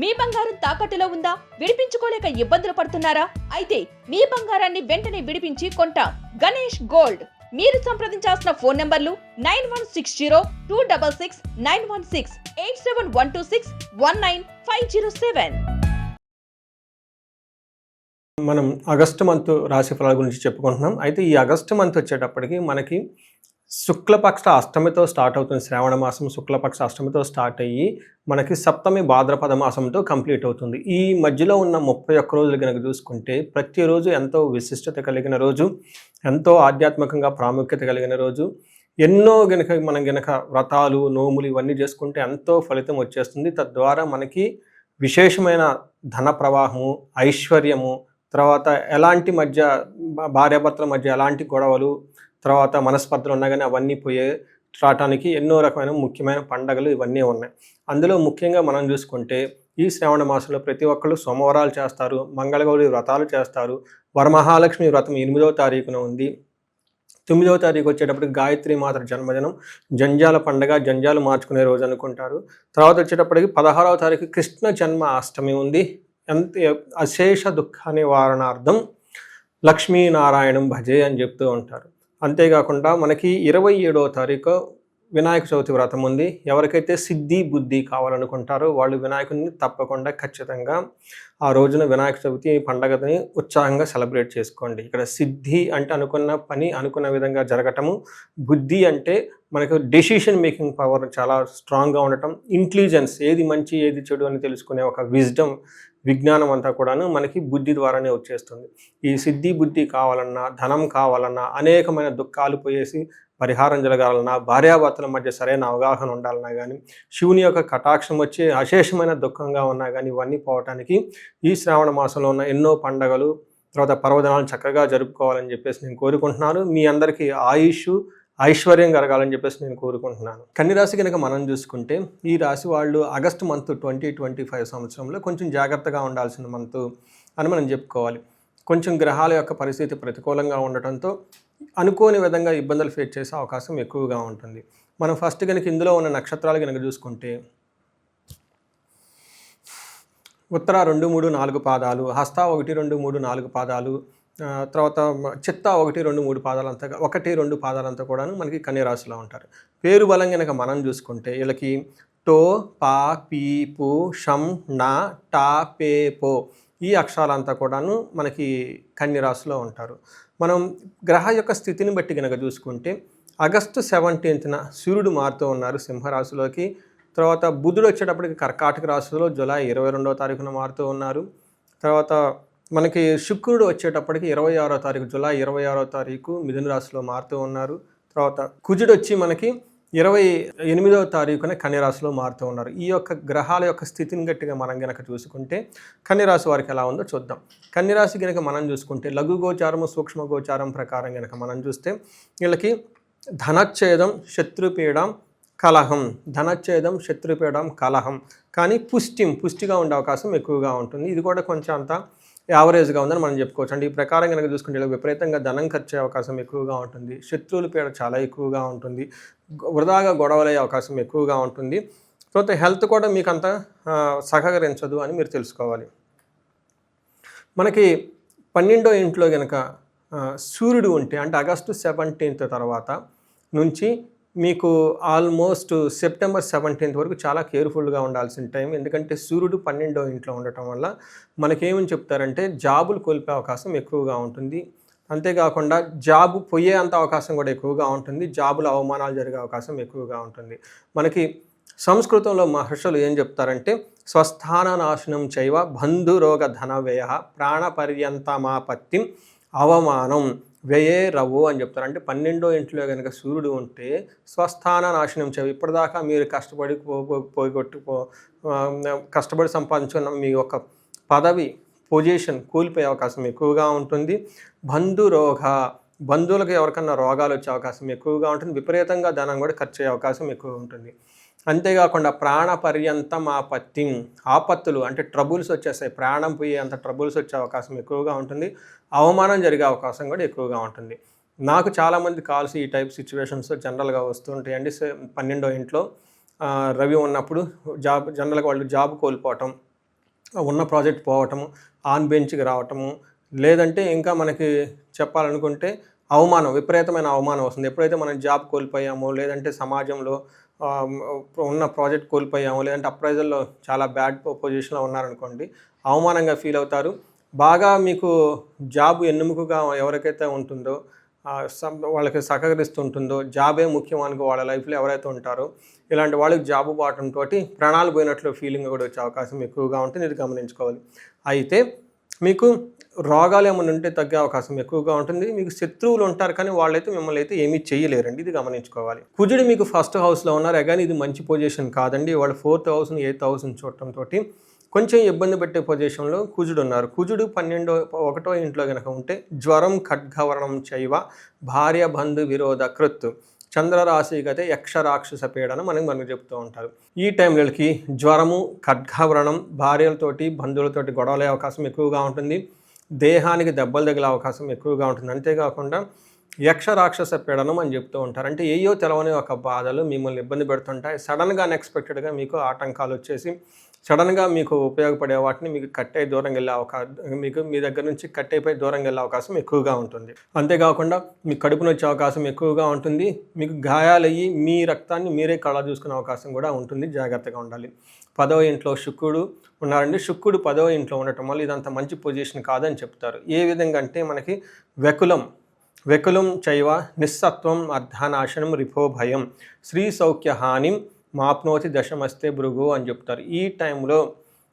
మీ బంగారం తాకట్టులో ఉందా? విడిపించుకోలేక ఇబ్బందులు పడుతున్నారా? అయితే మీ బంగారాన్ని వెంటనే విడిపించి కొంటాం. గణేష్ గోల్డ్. మీరు సంప్రదించాల్సిన ఫోన్ నంబర్లు 9160-266-916, 8712619507. మనం ఆగస్టు మంత్ రాశి ఫలాల గురించి చెప్పుకుంటున్నాం. అయితే ఈ ఆగస్టు మంత్ వచ్చేటప్పటికి మనకి శుక్లపక్ష అష్టమితో స్టార్ట్ అవుతుంది. శ్రావణ మాసం శుక్లపక్ష అష్టమితో స్టార్ట్ అయ్యి మనకి సప్తమి భాద్రపద మాసంతో కంప్లీట్ అవుతుంది. ఈ మధ్యలో ఉన్న 31 రోజులు కనుక చూసుకుంటే ప్రతిరోజు ఎంతో విశిష్టత కలిగిన రోజు, ఎంతో ఆధ్యాత్మికంగా ప్రాముఖ్యత కలిగిన రోజు. ఎన్నో మనం గనక వ్రతాలు, నోములు ఇవన్నీ చేసుకుంటే ఎంతో ఫలితం వచ్చేస్తుంది. తద్వారా మనకి విశేషమైన ధన ప్రవాహము, ఐశ్వర్యము, తర్వాత ఎలాంటి భార్యాభర్తల మధ్య ఎలాంటి గొడవలు, తర్వాత మనస్పర్ధలు ఉన్నా కానీ అవన్నీ రావటానికి ఎన్నో రకమైన ముఖ్యమైన పండగలు ఇవన్నీ ఉన్నాయి. అందులో ముఖ్యంగా మనం చూసుకుంటే ఈ శ్రావణ మాసంలో ప్రతి ఒక్కళ్ళు సోమవారాలు చేస్తారు, మంగళగౌరి వ్రతాలు చేస్తారు. వరమహాలక్ష్మి వ్రతం 8వ తారీఖున ఉంది. 9వ తారీఖు వచ్చేటప్పటికి గాయత్రి మాత జన్మదినం, జంజాల పండగ, జంజాలు మార్చుకునే రోజు అనుకుంటారు. తర్వాత వచ్చేటప్పటికి 16వ తారీఖు కృష్ణ జన్మ అష్టమి ఉంది. అశేష దుఃఖ నివారణార్థం లక్ష్మీనారాయణం భజే అని చెప్తూ ఉంటారు. అంతేకాకుండా మనకి 27వ తారీఖు వినాయక చవితి వ్రతం ఉంది. ఎవరికైతే సిద్ధి బుద్ధి కావాలనుకుంటారో వాళ్ళు వినాయకుడిని తప్పకుండా ఖచ్చితంగా ఆ రోజున వినాయక చవితి పండగని ఉత్సాహంగా సెలబ్రేట్ చేసుకోండి. ఇక్కడ సిద్ధి అంటే అనుకున్న పని అనుకున్న విధంగా జరగటము, బుద్ధి అంటే మనకు డెసిషన్ మేకింగ్ పవర్ చాలా స్ట్రాంగ్గా ఉండటం, ఇంటెలిజెన్స్ ఏది మంచి ఏది చెడు అని తెలుసుకునే ఒక విజ్డమ్, విజ్ఞానం అంతా కూడాను మనకి బుద్ధి ద్వారానే వచ్చేస్తుంది. ఈ సిద్ధి బుద్ధి కావాలన్నా, ధనం కావాలన్నా, అనేకమైన దుఃఖాలు పోయేసి పరిహారం జరగాలన్నా, భార్యాభర్తల మధ్య సరైన అవగాహన ఉండాలన్నా కానీ, శివుని యొక్క కటాక్షం వచ్చి అశేషమైన దుఃఖంగా ఉన్నా కానీ ఇవన్నీ పోవటానికి ఈ శ్రావణ మాసంలో ఉన్న ఎన్నో పండగలు, తర్వాత పర్వదినాలు చక్కగా జరుపుకోవాలని చెప్పేసి నేను కోరుకుంటున్నాను. మీ అందరికీ ఆయుష్, ఐశ్వర్యం కలగాలని చెప్పేసి నేను కోరుకుంటున్నాను. కన్యరాశి కనుక మనం చూసుకుంటే ఈ రాశి వాళ్ళు ఆగస్టు మంత్ 2025 సంవత్సరంలో కొంచెం జాగ్రత్తగా ఉండాల్సిన మంత్ అని మనం చెప్పుకోవాలి. కొంచెం గ్రహాల యొక్క పరిస్థితి ప్రతికూలంగా ఉండటంతో అనుకోని విధంగా ఇబ్బందులు ఫేస్ చేసే అవకాశం ఎక్కువగా ఉంటుంది. మనం ఫస్ట్ కనుక ఇందులో ఉన్న నక్షత్రాలు కనుక చూసుకుంటే ఉత్తర 2, 3, 4 పాదాలు, హస్త 1, 2, 3, 4 పాదాలు, తర్వాత చిత్త 1, 2, 3 పాదాలంతా 1, 2 పాదాలంతా కూడాను మనకి కన్యరాశిలో ఉంటారు. పేరు బలం కనుక మనం చూసుకుంటే వీళ్ళకి టో, పా, పీ, పు, షం, నా, టా, పే, పో ఈ అక్షరాలంతా కూడాను మనకి కన్యరాశిలో ఉంటారు. మనం గ్రహ యొక్క స్థితిని బట్టి కనుక చూసుకుంటే ఆగస్టు 17న సూర్యుడు మారుతూ ఉన్నారు సింహరాశిలోకి. తర్వాత బుధుడు వచ్చేటప్పటికి కర్కాటక రాశిలో జూలై 22వ తారీఖున మారుతూ ఉన్నారు. తర్వాత మనకి శుక్రుడు వచ్చేటప్పటికి 26వ తారీఖు, జూలై 26వ తారీఖు మిథున రాశిలో మారుతూ ఉన్నారు. తర్వాత కుజుడు వచ్చి మనకి 28వ తారీఖున కన్యరాశిలో మారుతూ ఉన్నారు. ఈ యొక్క గ్రహాల యొక్క స్థితిని గట్టిగా మనం కనుక చూసుకుంటే కన్యరాశి వారికి ఎలా ఉందో చూద్దాం. కన్యరాశి కనుక మనం చూసుకుంటే లఘు గోచారము, సూక్ష్మ గోచారం ప్రకారం కనుక మనం చూస్తే వీళ్ళకి ధనచ్ఛేదం, శత్రుపీడం, కలహం, ధనచ్ఛేదం, శత్రుపీడం, కలహం, కానీ పుష్టిగా ఉండే అవకాశం ఎక్కువగా ఉంటుంది. ఇది కూడా కొంచెం అంత యావరేజ్గా ఉందని మనం చెప్పుకోవచ్చు. అంటే ఈ ప్రకారం కనుక చూసుకుంటే విపరీతంగా ధనం ఖర్చు అయ్యే అవకాశం ఎక్కువగా ఉంటుంది. శత్రువుల పీడ చాలా ఎక్కువగా ఉంటుంది. వృధాగా గొడవలయ్యే అవకాశం ఎక్కువగా ఉంటుంది. తర్వాత హెల్త్ కూడా మీకు అంత సహకరించదు అని మీరు తెలుసుకోవాలి. మనకి 12వ ఇంట్లో కనుక సూర్యుడు ఉంటే అంటే ఆగస్టు 17th తర్వాత నుంచి మీకు ఆల్మోస్ట్ సెప్టెంబర్ 17th వరకు చాలా కేర్ఫుల్గా ఉండాల్సిన టైం. ఎందుకంటే సూర్యుడు 12వ ఇంట్లో ఉండటం వల్ల మనకేమని చెప్తారంటే జాబులు కోల్పోయే అవకాశం ఎక్కువగా ఉంటుంది. అంతేకాకుండా జాబు పోయే అంత అవకాశం కూడా ఎక్కువగా ఉంటుంది. జాబుల అవమానాలు జరిగే అవకాశం ఎక్కువగా ఉంటుంది. మనకి సంస్కృతంలో మహర్షులు ఏం చెప్తారంటే స్వస్థాన నాశనం చైవ బంధురోగ ధన వ్యయ ప్రాణపర్యంతమాపత్తిం అవమానం వ్యయే రవ్వు అని చెప్తారు. అంటే 12వ ఇంట్లో కనుక సూర్యుడు ఉంటే స్వస్థాన నాశనం చైవ, ఇప్పటిదాకా మీరు కష్టపడి సంపాదించుకున్న మీ యొక్క పదవి, పొజిషన్ కోల్పోయే అవకాశం ఎక్కువగా ఉంటుంది. బంధువులకు ఎవరికన్నా రోగాలు వచ్చే అవకాశం ఎక్కువగా ఉంటుంది. విపరీతంగా ధనం కూడా ఖర్చు అయ్యే అవకాశం ఎక్కువ ఉంటుంది. అంతేకాకుండా ప్రాణపర్యంతం ఆపత్తులు అంటే ట్రబుల్స్ వచ్చేస్తాయి. ప్రాణం పోయే అంత ట్రబుల్స్ వచ్చే అవకాశం ఎక్కువగా ఉంటుంది. అవమానం జరిగే అవకాశం కూడా ఎక్కువగా ఉంటుంది. నాకు చాలామంది కాల్స్ ఈ టైప్ సిచ్యువేషన్స్ జనరల్గా వస్తుంటాయండి. 12వ ఇంట్లో రవి ఉన్నప్పుడు జనరల్గా వాళ్ళు జాబ్ కోల్పోవటం, ఉన్న ప్రాజెక్ట్ పోవటము, ఆన్ బెంచ్కి రావటము, లేదంటే ఇంకా మనకి చెప్పాలనుకుంటే విపరీతమైన అవమానం వస్తుంది. ఎప్పుడైతే మనం జాబ్ కోల్పోయామో, లేదంటే సమాజంలో ఉన్న ప్రాజెక్ట్ కోల్పోయామో, లేదంటే అప్రైజల్లో చాలా బ్యాడ్ పొజిషన్లో ఉన్నారనుకోండి, అవమానంగా ఫీల్ అవుతారు. బాగా మీకు జాబ్ ఎన్నుముకగా ఎవరికైతే ఉంటుందో, వాళ్ళకి సహకరిస్తుంటుందో, జాబే ముఖ్యం అనుకో వాళ్ళ లైఫ్లో ఎవరైతే ఉంటారో, ఇలాంటి వాళ్ళకి జాబు పోవటంతో ప్రాణాలు పోయినట్లు ఫీలింగ్ కూడా వచ్చే అవకాశం ఎక్కువగా ఉంటుంది. ఇది గమనించుకోవాలి. అయితే మీకు రోగాలు ఏమైనా ఉంటే తగ్గే అవకాశం ఎక్కువగా ఉంటుంది. మీకు శత్రువులు ఉంటారు, కానీ వాళ్ళైతే మిమ్మల్ని అయితే ఏమీ చేయలేరండి. ఇది గమనించుకోవాలి. కుజుడు మీకు ఫస్ట్ హౌస్లో ఉన్నారు, కానీ ఇది మంచి పొజిషన్ కాదండి. వాళ్ళు 4th హౌస్ని 8th హౌస్ని చూడటంతో కొంచెం ఇబ్బంది పెట్టే పొజిషన్లో కుజుడు ఉన్నారు. కుజుడు 1వ ఇంట్లో కనుక ఉంటే జ్వరం ఖడ్గవర్ణం చైవ భార్య బంధు విరోధ కృత్ చంద్రరాశిగతే యక్షరాక్షస పీడనం మనకు చెప్తూ ఉంటారు. ఈ టైంలకి జ్వరము, ఖడ్గవ్రణం, భార్యలతోటి బంధువులతోటి గొడవలే అవకాశం ఎక్కువగా ఉంటుంది. దేహానికి దెబ్బలు తగిలే అవకాశం ఎక్కువగా ఉంటుంది. అంతేకాకుండా యక్షరాక్షస పీడనం అని చెప్తూ ఉంటారు. అంటే ఏయో తెలవని ఒక బాధలు మిమ్మల్ని ఇబ్బంది పెడుతుంటాయి. సడన్గా అన్ఎక్స్పెక్టెడ్గా మీకు ఆటంకాలు వచ్చేసి సడన్గా మీకు ఉపయోగపడే వాటిని మీకు కట్టయి దూరంగా వెళ్ళే అవకాశం, మీకు మీ దగ్గర నుంచి కట్టయిపోయి దూరంగా వెళ్ళే అవకాశం ఎక్కువగా ఉంటుంది. అంతేకాకుండా మీకు కడుపున వచ్చే అవకాశం ఎక్కువగా ఉంటుంది. మీకు గాయాలయ్యి మీ రక్తాన్ని మీరే కళ్ళ చూసుకునే అవకాశం కూడా ఉంటుంది. జాగ్రత్తగా ఉండాలి. 10వ ఇంట్లో శుక్రుడు ఉన్నారండి. శుక్రుడు 10వ ఇంట్లో ఉండటం వల్ల ఇదంత మంచి పొజిషన్ కాదని చెప్తారు. ఏ విధంగా అంటే మనకి వెకులం చైవ నిస్సత్వం అర్ధానాశనం రిపో భయం శ్రీ సౌఖ్య హానిం మాప్నోతి దశమస్తే భృగు అని చెప్తారు. ఈ టైంలో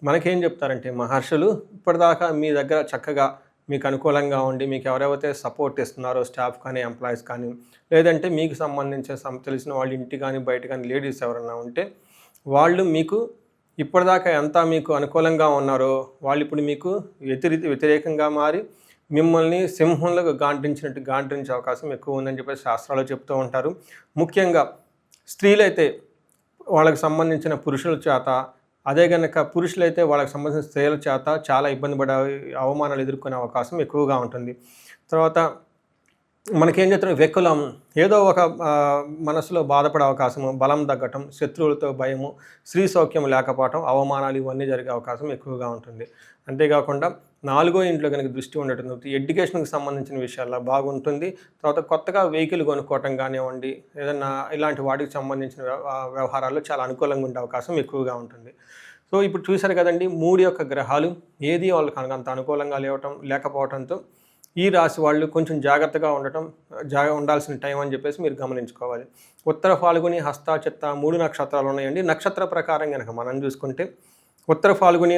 మనకేం చెప్తారంటే మహర్షులు, ఇప్పటిదాకా మీ దగ్గర చక్కగా మీకు అనుకూలంగా ఉండి మీకు ఎవరెవరైతే సపోర్ట్ ఇస్తున్నారో, స్టాఫ్ కానీ ఎంప్లాయీస్ కానీ, లేదంటే మీకు సంబంధించిన తెలిసిన వాళ్ళ ఇంటి కానీ బయట కానీ లేడీస్ ఎవరైనా ఉంటే, వాళ్ళు మీకు ఇప్పటిదాకా ఎంత మీకు అనుకూలంగా ఉన్నారో వాళ్ళు ఇప్పుడు మీకు వ్యతిరేకంగా మారి మిమ్మల్ని సింహంలో గాండ్రించే అవకాశం ఎక్కువ ఉందని చెప్పేసి శాస్త్రాలు చెప్తూ ఉంటారు. ముఖ్యంగా స్త్రీలైతే వాళ్ళకి సంబంధించిన పురుషుల చేత, అదే కనుక పురుషులైతే వాళ్ళకి సంబంధించిన స్త్రీల చేత చాలా ఇబ్బంది పడే అవమానాలు ఎదుర్కొనే అవకాశం ఎక్కువగా ఉంటుంది. తర్వాత మనకేం చెప్తారు, వెకులం ఏదో ఒక మనసులో బాధపడే అవకాశము, బలం తగ్గటం, శత్రువులతో భయము, స్త్రీ సౌఖ్యం లేకపోవటం, అవమానాలు ఇవన్నీ జరిగే అవకాశం ఎక్కువగా ఉంటుంది. అంతేకాకుండా 4వ ఇంట్లో కనుక దృష్టి ఉండటం, ఎడ్యుకేషన్కి సంబంధించిన విషయాల్లో బాగుంటుంది. తర్వాత కొత్తగా వెహికల్ కొనుక్కోవటం కానివ్వండి, ఏదన్నా ఇలాంటి వాటికి సంబంధించిన వ్యవహారాల్లో చాలా అనుకూలంగా ఉండే అవకాశం ఎక్కువగా ఉంటుంది. సో ఇప్పుడు చూశారు కదండి, 3 యొక్క గ్రహాలు ఏది వాళ్ళకి అంత అనుకూలంగా లేకపోవడంతో ఈ రాశి వాళ్ళు కొంచెం జాగ్రత్తగా ఉండాల్సిన టైం అని చెప్పేసి మీరు గమనించుకోవాలి. ఉత్తర ఫాల్గుని, హస్త, చిత్త 3 నక్షత్రాలు ఉన్నాయండి. నక్షత్ర ప్రకారం కనుక మనం చూసుకుంటే ఉత్తర ఫాల్గుని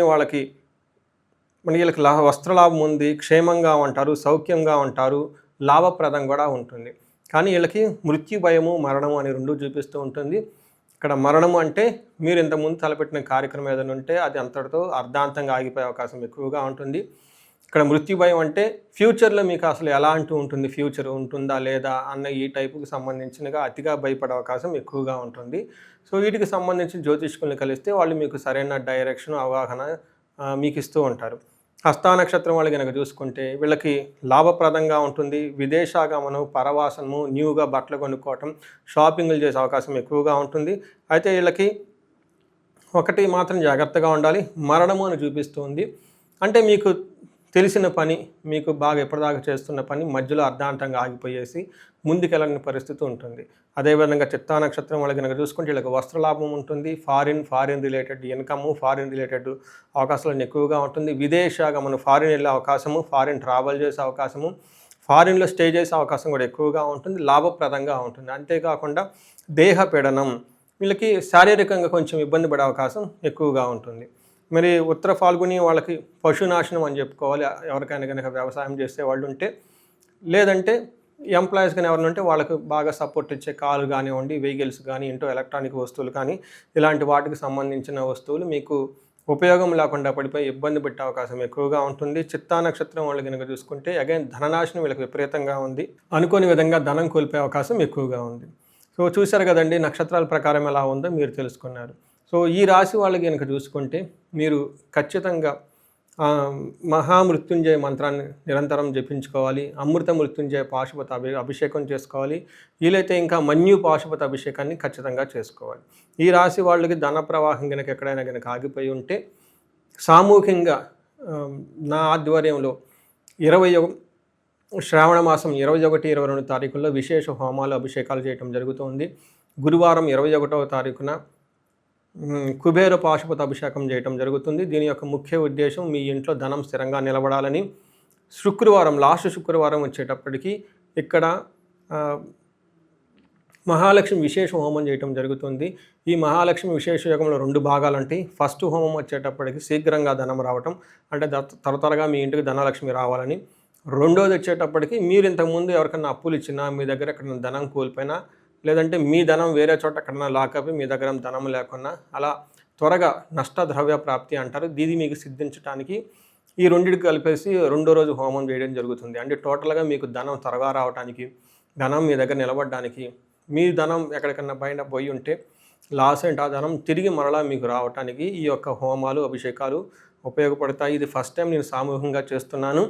వీళ్ళకి వస్త్రలాభం ఉంది, క్షేమంగా ఉంటారు, సౌఖ్యంగా ఉంటారు, లాభప్రదం కూడా ఉంటుంది. కానీ వీళ్ళకి మృత్యు భయము, మరణము అని 2 చూపిస్తూ ఉంటుంది. ఇక్కడ మరణము అంటే మీరు ఇంతకుముందు తలపెట్టిన కార్యక్రమం ఏదైనా ఉంటే అది అంతటితో అర్ధాంతంగా ఆగిపోయే అవకాశం ఎక్కువగా ఉంటుంది. ఇక్కడ మృత్యు భయం అంటే ఫ్యూచర్లో మీకు అసలు ఎలాంటి ఉంటుంది, ఫ్యూచర్ ఉంటుందా లేదా అన్న ఈ టైపుకి సంబంధించినగా అతిగా భయపడే అవకాశం ఎక్కువగా ఉంటుంది. సో వీటికి సంబంధించి జ్యోతిష్కుల్ని కలిస్తే వాళ్ళు మీకు సరైన డైరెక్షన్, అవగాహన మీకు ఇస్తూ ఉంటారు. హస్తా నక్షత్రం వాళ్ళు కనుక చూసుకుంటే వీళ్ళకి లాభప్రదంగా ఉంటుంది. విదేశాగమనం, పరవాసనము, న్యూగా బట్టలు కొనుక్కోవటం, షాపింగ్లు చేసే అవకాశం ఎక్కువగా ఉంటుంది. అయితే వీళ్ళకి ఒకటి మాత్రం జాగ్రత్తగా ఉండాలి, మరణము అని చూపిస్తుంది. అంటే మీకు తెలిసిన పని, మీకు బాగా ఎప్పటిదాకా చేస్తున్న పని మధ్యలో అర్ధాంతంగా ఆగిపోయేసి ముందుకెళ్ళని పరిస్థితి ఉంటుంది. అదేవిధంగా చిత్తా నక్షత్రం వాళ్ళకి కనుక చూసుకుంటే వీళ్ళకి వస్త్రలాభం ఉంటుంది. Foreign related income, foreign related అవకాశాలు ఎక్కువగా ఉంటుంది. విదేశాగమనం, ఫారిన్ వెళ్ళే అవకాశము, ఫారిన్ ట్రావెల్ చేసే అవకాశము, ఫారిన్లో స్టే చేసే అవకాశం కూడా ఎక్కువగా ఉంటుంది, లాభప్రదంగా ఉంటుంది. అంతేకాకుండా దేహ పీడనం, వీళ్ళకి శారీరకంగా కొంచెం ఇబ్బంది పడే అవకాశం ఎక్కువగా ఉంటుంది. మరి ఉత్తర ఫాల్గుని వాళ్ళకి పశునాశనం అని చెప్పుకోవాలి. ఎవరికైనా కనుక వ్యవసాయం చేసే వాళ్ళు ఉంటే, లేదంటే ఎంప్లాయీస్ కానీ ఎవరైనా ఉంటే వాళ్ళకి బాగా సపోర్ట్ ఇచ్చే కారు కానివ్వండి, వెహికల్స్ కానీ, ఇంట్లో ఎలక్ట్రానిక్ వస్తువులు కానీ, ఇలాంటి వాటికి సంబంధించిన వస్తువులు మీకు ఉపయోగం లేకుండా పడిపోయి ఇబ్బంది పెట్టే అవకాశం ఎక్కువగా ఉంటుంది. చిత్తా నక్షత్రం వాళ్ళు కనుక చూసుకుంటే అగైన్ ధననాశనం వీళ్ళకి విపరీతంగా ఉంది. అనుకోని విధంగా ధనం కోల్పోయే అవకాశం ఎక్కువగా ఉంది. సో చూశారు కదండి, నక్షత్రాల ప్రకారం ఎలా ఉందో మీరు తెలుసుకున్నారు. సో ఈ రాశి వాళ్ళకి కనుక చూసుకుంటే మీరు ఖచ్చితంగా మహామృత్యుంజయ మంత్రాన్ని నిరంతరం జపించుకోవాలి. అమృత మృత్యుంజయ పాశుపత అభిషేకం చేసుకోవాలి. వీలైతే ఇంకా మన్యు పాశుపత అభిషేకాన్ని ఖచ్చితంగా చేసుకోవాలి. ఈ రాశి వాళ్ళకి ధన ప్రవాహం కనుక ఎక్కడైనా కనుక ఆగిపోయి ఉంటే సామూహికంగా నా ఆధ్వర్యంలో 21 శ్రావణ మాసం 21, 22 తారీఖుల్లో విశేష హోమాలు అభిషేకాలు చేయటం జరుగుతుంది. గురువారం 21వ తారీఖున కుబేర పాశుపత అభిషేకం చేయటం జరుగుతుంది. దీని యొక్క ముఖ్య ఉద్దేశం మీ ఇంట్లో ధనం స్థిరంగా నిలబడాలని. శుక్రవారం, లాస్ట్ శుక్రవారం వచ్చేటప్పటికి ఇక్కడ మహాలక్ష్మి విశేష హోమం చేయటం జరుగుతుంది. ఈ మహాలక్ష్మి విశేష యోగంలో 2 భాగాలు ఉంటాయి. ఫస్ట్ హోమం వచ్చేటప్పటికి శీఘ్రంగా ధనం రావటం, అంటే త్వరగా మీ ఇంటికి ధనలక్ష్మి రావాలని. రెండోది వచ్చేటప్పటికి మీరు ఇంతకుముందు ఎవరికైనా అప్పులు ఇచ్చినా, మీ దగ్గర ఎక్కడైనా ధనం కోల్పోయినా, లేదంటే మీ ధనం వేరే చోట ఎక్కడైనా లాకపి మీ దగ్గర ధనం లేకున్నా, అలా త్వరగా నష్టద్రవ్య ప్రాప్తి అంటారు. దీది మీకు సిద్ధించడానికి ఈ రెండింటికి కలిపేసి 2వ రోజు హోమం చేయడం జరుగుతుంది. అంటే టోటల్గా మీకు ధనం త్వరగా రావడానికి, ధనం మీ దగ్గర నిలబడడానికి, మీ ధనం ఎక్కడికన్నా పైన పోయి ఉంటే లాస్ అంటే ఆ ధనం తిరిగి మరలా మీకు రావడానికి ఈ యొక్క హోమాలు, అభిషేకాలు ఉపయోగపడతాయి. ఇది ఫస్ట్ టైం నేను సామూహికంగా చేస్తున్నాను.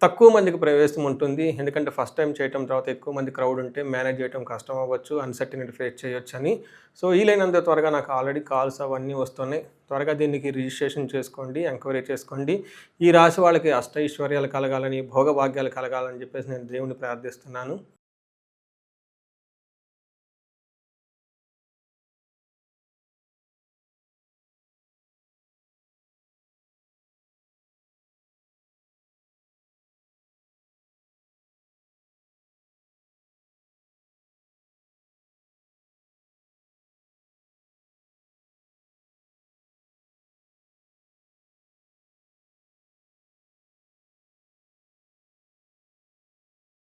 తక్కువ మందికి ప్రవేశం ఉంటుంది, ఎందుకంటే ఫస్ట్ టైం చేయటం, తర్వాత ఎక్కువ మంది క్రౌడ్ ఉంటే మేనేజ్ చేయడం కష్టం అవ్వచ్చు, అన్సర్టినిటీ ఫేస్ చేయొచ్చు అని. సో వీలైనంత త్వరగా నాకు ఆల్రెడీ కాల్స్ అవన్నీ వస్తున్నాయి. త్వరగా దీనికి రిజిస్ట్రేషన్ చేసుకోండి, ఎంక్వైరీ చేసుకోండి. ఈ రాశి వాళ్ళకి అష్టైశ్వర్యాలు కలగాలని, భోగభాగ్యాలు కలగాలని చెప్పేసి నేను దేవుని ప్రార్థిస్తున్నాను.